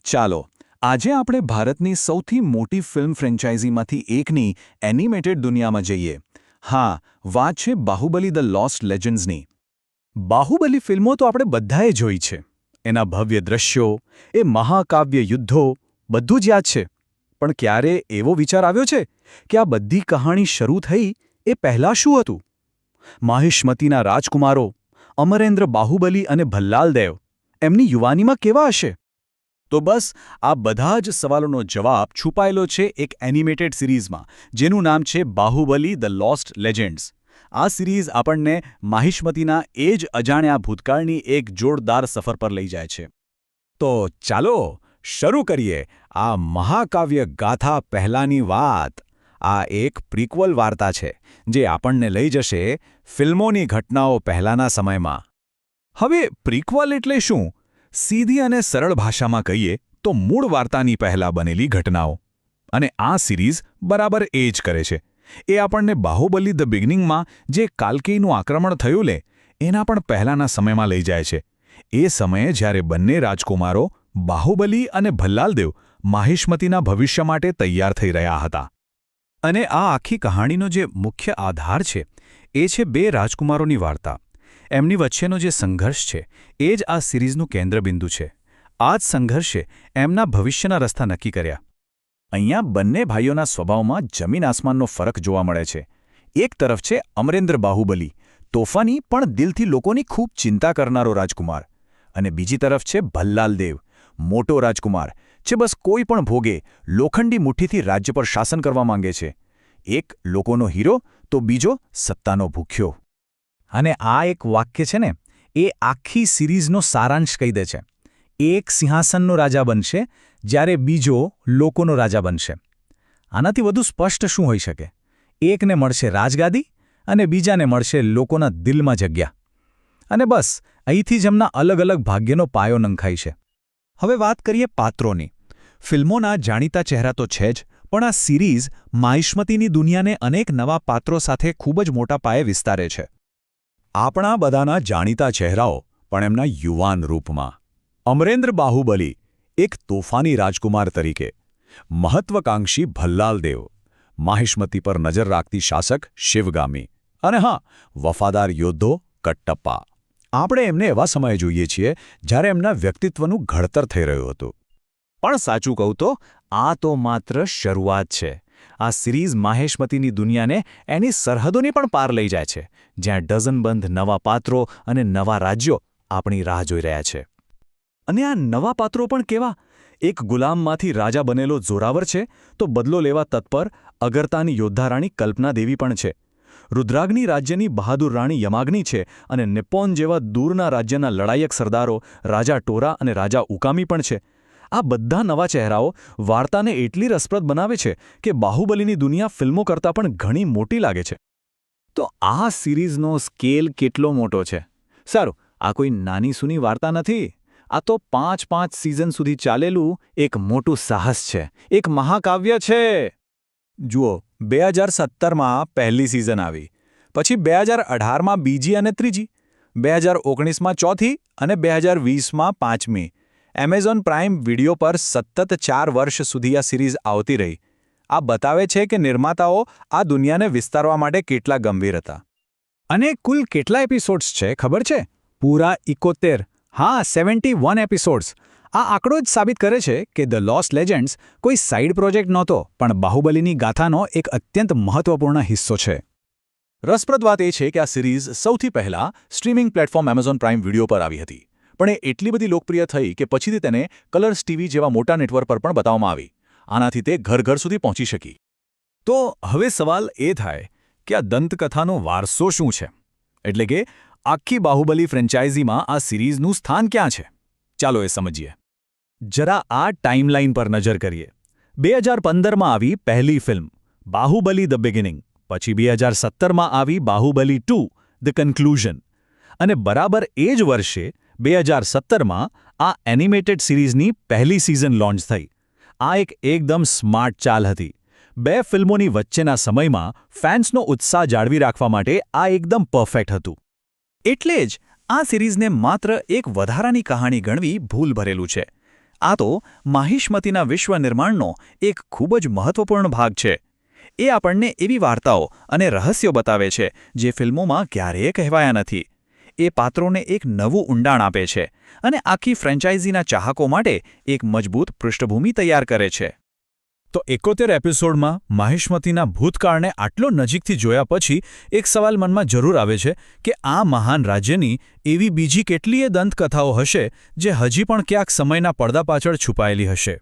ચાલો આજે આપણે ભારતની સૌથી મોટી ફિલ્મ ફ્રેન્ચાઇઝીમાંથી એકની એનિમેટેડ દુનિયામાં જઈએ. હા, વાત છે બાહુબલી ધ લોસ્ટ લેજન્ડ્સની. બાહુબલી ફિલ્મો તો આપણે બધાએ જોઈ છે. એના ભવ્ય દ્રશ્યો, એ મહાકાવ્ય યુદ્ધો, બધું જ યાદ છે. પણ ક્યારે એવો વિચાર આવ્યો છે કે આ બધી કહાણી શરૂ થઈ એ પહેલાં શું હતું? માહિષ્મતીના રાજકુમારો, અમરેન્દ્ર બાહુબલી અને ભલ્લાલ દેવ, એમની યુવાનીમાં કેવા હશે? તો બસ આ બધા જ સવાલોનો જવાબ છુપાયેલો છે એક એનિમેટેડ સિરીઝમાં, જેનું નામ છે બાહુબલી ધ લોસ્ટ લેજન્ડ્સ. આ સિરીઝ આપણને માહિષ્મતીના એ જ અજાણ્યા ભૂતકાળની એક જોરદાર સફર પર લઈ જાય છે. તો ચાલો શરૂ કરીએ આ મહાકાવ્ય ગાથા પહેલાંની વાત. આ એક પ્રિક્વલ વાર્તા છે જે આપણને લઈ જશે ફિલ્મોની ઘટનાઓ પહેલાંના સમયમાં. હવે પ્રિક્વલ એટલે શું? સીધી અને સરળ ભાષામાં કહીએ તો મૂળ વાર્તાની પહેલાં બનેલી ઘટનાઓ. અને આ સિરીઝ બરાબર એ જ કરે છે. એ આપણને બાહુબલી ધ બિગનિંગમાં જે કાલ્કીનું આક્રમણ થયું લે એના પણ પહેલાંના સમયમાં લઈ જાય છે. એ સમયે જ્યારે બંને રાજકુમારો બાહુબલી અને ભલ્લાલદેવ માહિષ્મતીના ભવિષ્ય માટે તૈયાર થઈ રહ્યા હતા. અને આ આખી કહાણીનો જે મુખ્ય આધાર છે એ છે બે રાજકુમારોની વાર્તા. એમની વચ્ચેનો જે સંઘર્ષ છે એ જ આ સિરીઝનું કેન્દ્રબિંદુ છે. આ જ સંઘર્ષે એમના ભવિષ્યના રસ્તા નક્કી કર્યા. અહીંયા બંને ભાઈઓના સ્વભાવમાં જમીન આસમાનનો ફરક જોવા મળે છે. એક તરફ છે અમરેન્દ્ર બાહુબલી, તોફાની પણ દિલથી લોકોની ખૂબ ચિંતા કરનારો રાજકુમાર. અને બીજી તરફ છે ભલ્લાલ દેવ, મોટો રાજકુમાર, જે બસ કોઈ પણ ભોગે લોખંડી મુઠ્ઠીથી રાજ્ય પર શાસન કરવા માંગે છે. એક લોકોનો હીરો તો બીજો સત્તાનો ભૂખ્યો. અને આ એક વાક્ય છે ને, એ આખી સિરીઝનો સારાંશ કહી દે છે. એક સિંહાસનનો રાજા બનશે જ્યારે બીજો લોકોનો રાજા બનશે. આનાથી વધુ સ્પષ્ટ શું હોઈ શકે? એકને મળશે રાજગાદી અને બીજાને મળશે લોકોના દિલમાં જગ્યા. અને બસ અહીંથી જ એમના અલગ અલગ ભાગ્યનો પાયો નંખાય છે. હવે વાત કરીએ પાત્રોની. ફિલ્મોના જાણીતા ચહેરા તો છે જ, પણ આ સિરીઝ માહિષ્મતીની દુનિયાને અનેક નવા પાત્રો સાથે ખૂબ જ મોટા પાયે વિસ્તારે છે. આપણા બધાના જાણીતા ચહેરાઓ પણ એમના યુવાન રૂપમાં. અમરેન્દ્ર બાહુબલી એક તોફાની રાજકુમાર તરીકે, મહત્વકાંક્ષી ભલ્લાલ દેવ, માહિષ્મતી પર નજર રાખતી શાસક શિવગામી, અને હા, વફાદાર યોદ્ધો કટ્ટપ્પા. આપણે એમને એવા સમયે જોઈએ છીએ જ્યારે એમના વ્યક્તિત્વનું ઘડતર થઈ રહ્યું હતું. પણ સાચું કહું તો આ તો માત્ર શરૂઆત છે. આ સિરીઝ માહેશમતીની દુનિયાને એની સરહદોની પણ પાર લઈ જાય છે, જ્યાં ડઝનબંધ નવા પાત્રો અને નવા રાજ્યો આપણી રાહ જોઈ રહ્યા છે. અને આ નવા પાત્રો પણ કેવા? એક ગુલામમાંથી રાજા બનેલો જોરાવર છે, તો બદલો લેવા તત્પર અગરતાની યોદ્ધારાણી કલ્પના દેવી પણ છે. રુદ્રાગ્નિ રાજ્યની બહાદુર રાણી યમાગ્નિ છે, અને નિપ્પોન જેવા દૂરના રાજ્યના લડાયક સરદારો રાજા ટોરા અને રાજા ઉકામી પણ છે. આ બધા નવા ચહેરાઓ વાર્તાને એટલી રસપ્રદ બનાવે છે કે બાહુબલીની દુનિયા ફિલ્મો કરતાં પણ ઘણી મોટી લાગે છે. તો આ સિરીઝનો સ્કેલ કેટલો મોટો છે? સારું, આ કોઈ નાની સૂની વાર્તા નથી. આ તો 5 સિઝન સુધી ચાલેલું એક મોટું સાહસ છે, એક મહાકાવ્ય છે. જુઓ, 2017માં પહેલી સિઝન આવી, પછી 2018માં બીજી અને ત્રીજી, 2019માં ચોથી અને 2020માં પાંચમી. એમેઝોન પ્રાઇમ વિડિયો પર સતત 4 વર્ષ સુધી આ સિરીઝ આવતી રહી. આ બતાવે છે કે નિર્માતાઓ આ દુનિયાને વિસ્તારવા માટે કેટલા ગંભીર હતા. અને કુલ કેટલા એપિસોડ્સ છે ખબર છે? પૂરા 71. હા, 71 એપિસોડ્સ. આ આંકડો જ સાબિત કરે છે કે ધ લોસ્ટ લેજન્ડ્સ કોઈ સાઇડ પ્રોજેક્ટ નહોતો, પણ બાહુબલીની ગાથાનો એક અત્યંત મહત્વપૂર્ણ હિસ્સો છે. રસપ્રદ વાત એ છે કે આ સિરીઝ સૌથી પહેલાં streaming platform Amazon prime video પર આવી હતી. પણ એ એટલી બધી લોકપ્રિય થઈ કે પછીથી તેને કલર્સ ટીવી જેવા મોટા નેટવર્ક પર પણ બતાવવામાં આવી. આનાથી તે ઘર ઘર સુધી પહોંચી શકી. તો હવે સવાલ એ થાય કે આ દંતકથાનો વારસો શું છે? એટલે કે આખી બાહુબલી ફ્રેન્ચાઇઝીમાં આ સિરીઝનું સ્થાન ક્યાં છે? ચાલો એ સમજીએ. જરા આ ટાઈમલાઈન પર નજર કરીએ. 2015માં આવી પહેલી ફિલ્મ બાહુબલી ધ બિગિનિંગ, પછી 2017માં આવી બાહુબલી 2 ધ કન્ક્લુઝન, અને બરાબર એ જ વર્ષે 2017માં આ એનિમેટેડ સિરીઝની પહેલી સિઝન લોન્ચ થઈ. આ એકદમ સ્માર્ટ ચાલ હતી. 2 ફિલ્મોની વચ્ચેના સમયમાં ફેન્સનો ઉત્સાહ જાળવી રાખવા માટે આ એકદમ પરફેક્ટ હતું. એટલે જ આ સિરીઝને માત્ર એક વધારાની કહાણી ગણવી ભૂલ ભરેલું છે. આ તો માહિષ્મતીના વિશ્વ નિર્માણનો એક ખૂબ જ મહત્વપૂર્ણ ભાગ છે. એ આપણને એવી વાર્તાઓ અને રહસ્યો બતાવે છે જે ફિલ્મોમાં ક્યારેય કહેવાયા નથી. એ પાત્રોને એક નવું ઊંડાણ આપે છે અને આખી ફ્રેન્ચાઇઝીના ચાહકો માટે એક મજબૂત પૃષ્ઠભૂમિ તૈયાર કરે છે. તો 71 એપિસોડમાં માહિષ્મતીના ભૂતકાળને આટલો નજીકથી જોયા પછી એક સવાલ મનમાં જરૂર આવે છે કે આ મહાન રાજ્યની એવી બીજી કેટલીય દંતકથાઓ હશે જે હજી પણ ક્યાંક સમયના પડદા પાછળ છુપાયેલી હશે.